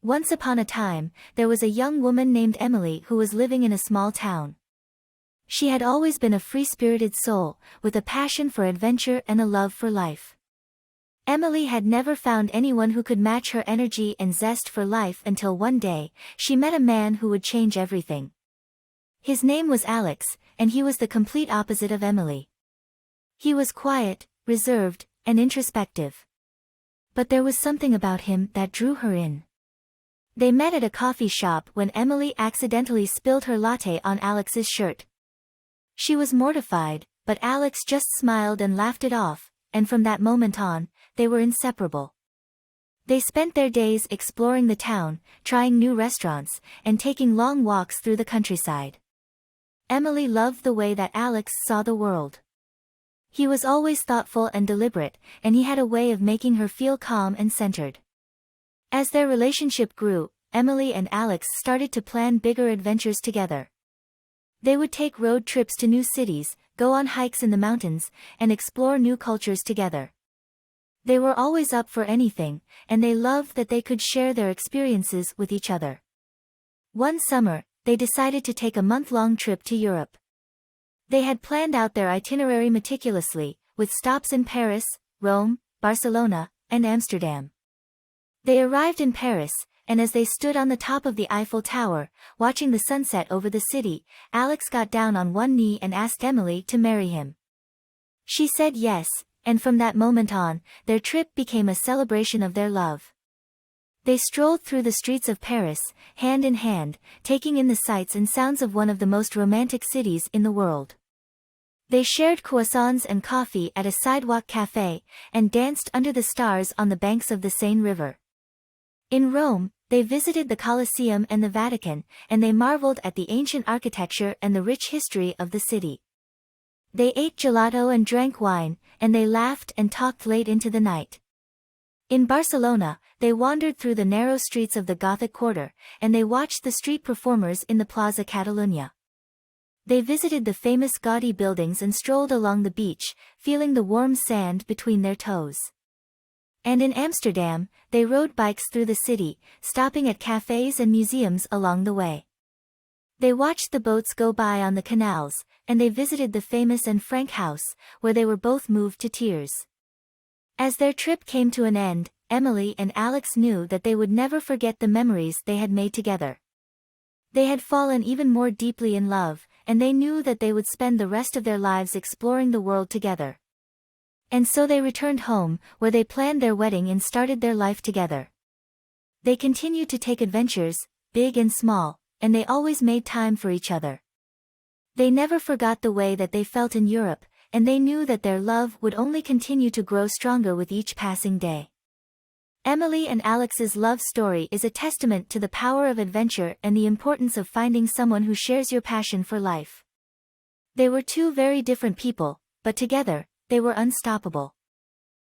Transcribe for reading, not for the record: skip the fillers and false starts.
Once upon a time, there was a young woman named Emily who was living in a small town. She had always been a free-spirited soul, with a passion for adventure and a love for life. Emily had never found anyone who could match her energy and zest for life until one day, she met a man who would change everything. His name was Alex, and he was the complete opposite of Emily. He was quiet, reserved, and introspective. But there was something about him that drew her in. They met at a coffee shop when Emily accidentally spilled her latte on Alex's shirt. She was mortified, but Alex just smiled and laughed it off, and from that moment on, they were inseparable. They spent their days exploring the town, trying new restaurants, and taking long walks through the countryside. Emily loved the way that Alex saw the world. He was always thoughtful and deliberate, and he had a way of making her feel calm and centered. As their relationship grew, Emily and Alex started to plan bigger adventures together. They would take road trips to new cities, go on hikes in the mountains, and explore new cultures together. They were always up for anything, and they loved that they could share their experiences with each other. One summer, they decided to take a month-long trip to Europe. They had planned out their itinerary meticulously, with stops in Paris, Rome, Barcelona, and Amsterdam. They arrived in Paris, and as they stood on the top of the Eiffel Tower, watching the sunset over the city, Alex got down on one knee and asked Emily to marry him. She said yes, and from that moment on, their trip became a celebration of their love. They strolled through the streets of Paris, hand in hand, taking in the sights and sounds of one of the most romantic cities in the world. They shared croissants and coffee at a sidewalk cafe, and danced under the stars on the banks of the Seine River. In Rome, they visited the Colosseum and the Vatican, and they marveled at the ancient architecture and the rich history of the city. They ate gelato and drank wine, and they laughed and talked late into the night. In Barcelona, they wandered through the narrow streets of the Gothic quarter, and they watched the street performers in the Plaza Catalunya. They visited the famous Gaudi buildings and strolled along the beach, feeling the warm sand between their toes. And in Amsterdam, they rode bikes through the city, stopping at cafes and museums along the way. They watched the boats go by on the canals, and they visited the famous Anne Frank house, where they were both moved to tears. As their trip came to an end, Emily and Alex knew that they would never forget the memories they had made together. They had fallen even more deeply in love, and they knew that they would spend the rest of their lives exploring the world together. And so they returned home, where they planned their wedding and started their life together. They continued to take adventures, big and small, and they always made time for each other. They never forgot the way that they felt in Europe, and they knew that their love would only continue to grow stronger with each passing day. Emily and Alex's love story is a testament to the power of adventure and the importance of finding someone who shares your passion for life. They were two very different people, but together, they were unstoppable.